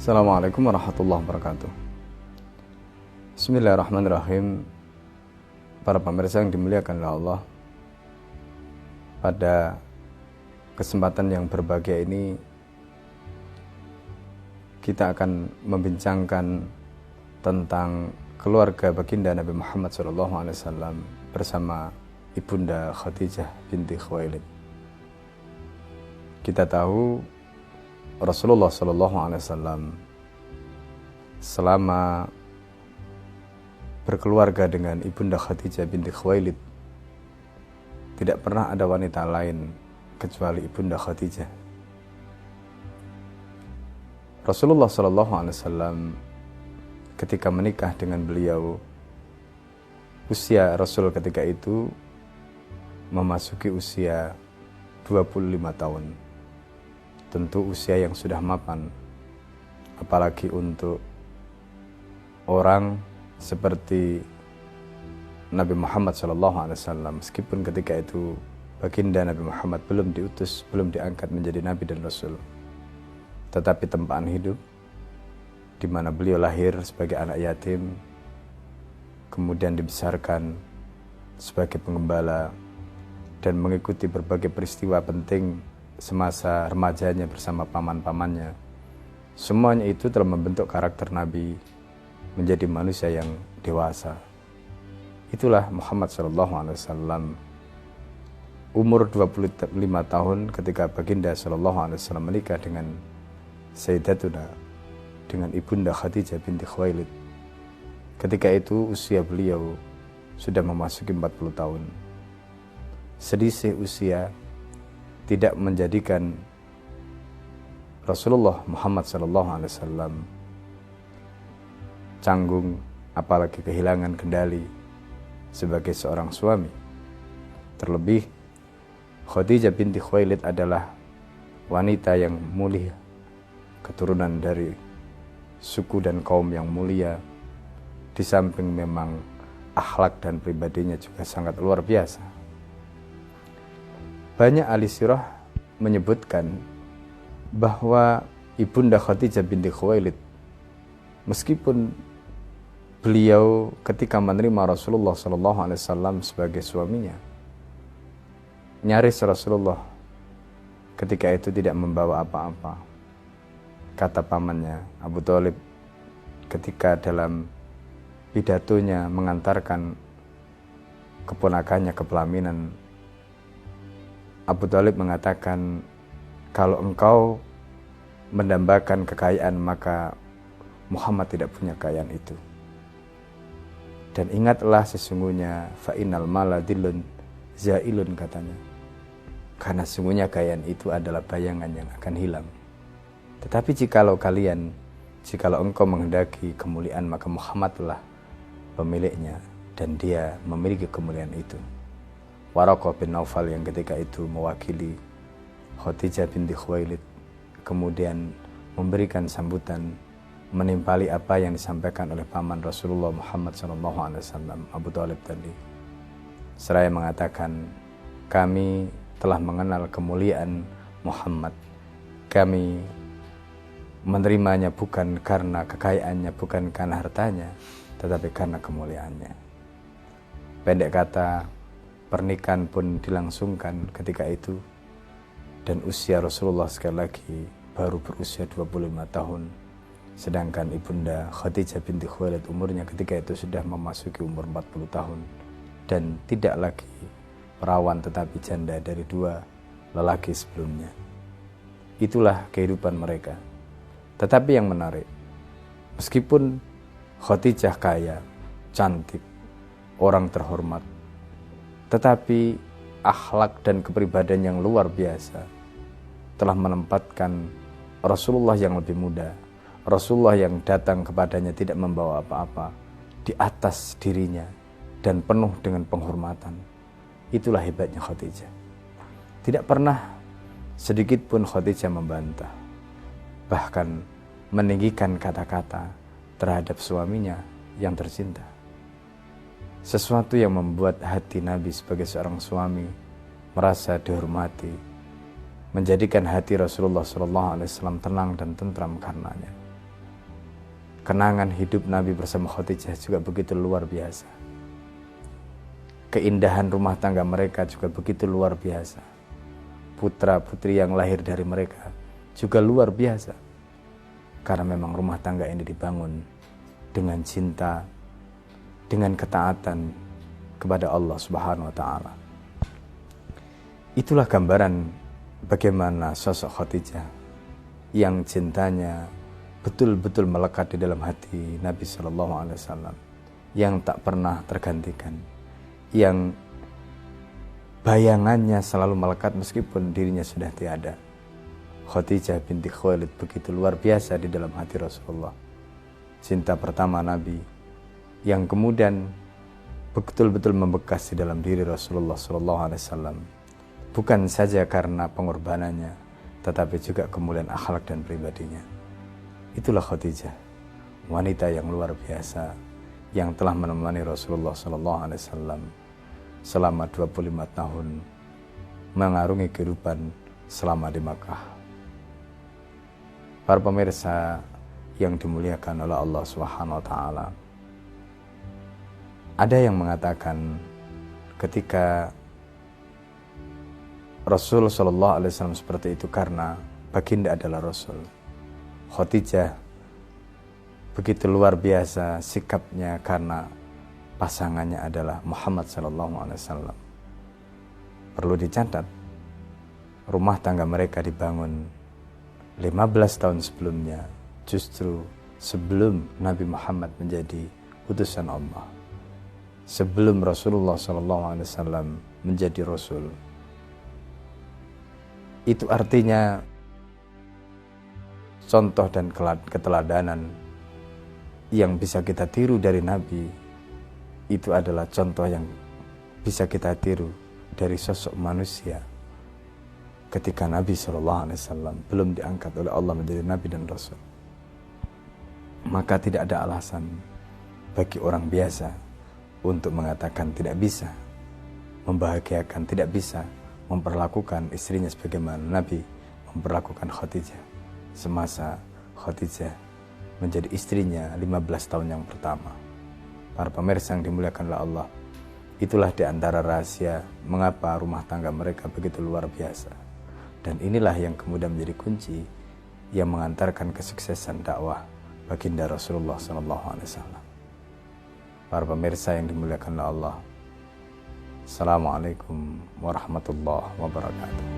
Assalamualaikum warahmatullahi wabarakatuh. Bismillahirrahmanirrahim. Para pemirsa yang dimuliakan oleh Allah, pada kesempatan yang berbahagia ini kita akan membincangkan tentang keluarga baginda Nabi Muhammad SAW bersama Ibunda Khadijah binti Khuwailid. Kita tahu Rasulullah SAW selama berkeluarga dengan Ibunda Khadijah binti Khuwailid tidak pernah ada wanita lain kecuali Ibunda Khadijah. Rasulullah SAW ketika menikah dengan beliau, usia Rasul ketika itu memasuki usia 25 tahun. Tentu usia yang sudah mapan, apalagi untuk orang seperti Nabi Muhammad SAW. Meskipun ketika itu baginda Nabi Muhammad belum diutus, belum diangkat menjadi Nabi dan Rasul, tetapi tempaan hidup di mana beliau lahir sebagai anak yatim, kemudian dibesarkan sebagai penggembala dan mengikuti berbagai peristiwa penting semasa remajanya bersama paman-pamannya. Semuanya itu telah membentuk karakter Nabi menjadi manusia yang dewasa. Itulah Muhammad SAW. Umur 25 tahun ketika baginda SAW menikah dengan Sayyidatuna, dengan Ibunda Khadijah binti Khuwailid. Ketika itu usia beliau sudah memasuki 40 tahun. Selisih usia tidak menjadikan Rasulullah Muhammad SAW canggung, apalagi kehilangan kendali sebagai seorang suami. Terlebih Khadijah binti Khuwailid adalah wanita yang mulia, keturunan dari suku dan kaum yang mulia, di samping memang akhlak dan pribadinya juga sangat luar biasa. Banyak ahli sirah menyebutkan bahwa Ibunda Khadijah binti Khuwailid, meskipun beliau ketika menerima Rasulullah SAW sebagai suaminya, nyaris Rasulullah ketika itu tidak membawa apa-apa. Kata pamannya Abu Thalib ketika dalam pidatonya mengantarkan keponakannya ke pelaminan, Abu Thalib mengatakan, kalau engkau mendambakan kekayaan maka Muhammad tidak punya kekayaan itu. Dan ingatlah sesungguhnya fa'innal mala dillun zailun, katanya. Karena sesungguhnya kekayaan itu adalah bayangan yang akan hilang. Tetapi jikalau engkau menghendaki kemuliaan, maka Muhammadlah pemiliknya dan dia memiliki kemuliaan itu. Waraqah bin Naufal yang ketika itu mewakili Khadijah binti Khuwailid kemudian memberikan sambutan, menimpali apa yang disampaikan oleh paman Rasulullah Muhammad SAW, Abu Thalib tadi. Seraya mengatakan, kami telah mengenal kemuliaan Muhammad. Kami menerimanya bukan karena kekayaannya, bukan karena hartanya, tetapi karena kemuliaannya. Pendek kata, pernikahan pun dilangsungkan ketika itu, dan usia Rasulullah sekali lagi baru berusia 25 tahun, sedangkan Ibunda Khadijah binti Khuwailid umurnya ketika itu sudah memasuki umur 40 tahun dan tidak lagi perawan tetapi janda dari dua lelaki sebelumnya. Itulah kehidupan mereka. Tetapi yang menarik, meskipun Khadijah kaya, cantik, orang terhormat, tetapi akhlak dan kepribadian yang luar biasa telah menempatkan Rasulullah yang lebih muda, Rasulullah yang datang kepadanya tidak membawa apa-apa, di atas dirinya dan penuh dengan penghormatan. Itulah hebatnya Khadijah. Tidak pernah sedikit pun Khadijah membantah, bahkan meninggikan kata-kata terhadap suaminya yang tercinta. Sesuatu yang membuat hati Nabi sebagai seorang suami merasa dihormati, menjadikan hati Rasulullah SAW tenang dan tentram karenanya. Kenangan hidup Nabi bersama Khadijah juga begitu luar biasa. Keindahan rumah tangga mereka juga begitu luar biasa. Putra-putri yang lahir dari mereka juga luar biasa. Karena memang rumah tangga ini dibangun dengan cinta, dengan ketaatan kepada Allah Subhanahu wa taala. Itulah gambaran bagaimana sosok Khadijah yang cintanya betul-betul melekat di dalam hati Nabi Shallallahu Alaihi Wasallam, yang tak pernah tergantikan, yang bayangannya selalu melekat meskipun dirinya sudah tiada. Khadijah binti Khuwailid begitu luar biasa di dalam hati Rasulullah. Cinta pertama Nabi yang kemudian betul-betul membekas di dalam diri Rasulullah Shallallahu Alaihi Wasallam, bukan saja karena pengorbanannya, tetapi juga kemuliaan akhlak dan pribadinya. Itulah Khadijah, wanita yang luar biasa yang telah menemani Rasulullah SAW selama 25 tahun mengarungi kehidupan selama di Makkah. Para pemirsa yang dimuliakan oleh Allah Subhanahu wa taala, ada yang mengatakan ketika Rasul SAW seperti itu karena baginda adalah Rasul. Khadijah begitu luar biasa sikapnya karena pasangannya adalah Muhammad SAW. Perlu dicatat, rumah tangga mereka dibangun 15 tahun sebelumnya, justru sebelum Nabi Muhammad menjadi utusan Allah, sebelum Rasulullah SAW menjadi Rasul. Itu artinya contoh dan keteladanan yang bisa kita tiru dari Nabi, itu adalah contoh yang bisa kita tiru dari sosok manusia ketika Nabi SAW belum diangkat oleh Allah menjadi Nabi dan Rasul. Maka tidak ada alasan bagi orang biasa untuk mengatakan tidak bisa membahagiakan, tidak bisa memperlakukan istrinya sebagaimana Nabi memperlakukan Khadijah semasa Khadijah menjadi istrinya 15 tahun yang pertama. Para pemirsa yang dimuliakan oleh Allah, itulah di antara rahasia mengapa rumah tangga mereka begitu luar biasa. Dan inilah yang kemudian menjadi kunci yang mengantarkan kesuksesan dakwah baginda Rasulullah SAW. Para pemirsa yang dimuliakan oleh Allah, Assalamualaikum warahmatullahi wabarakatuh.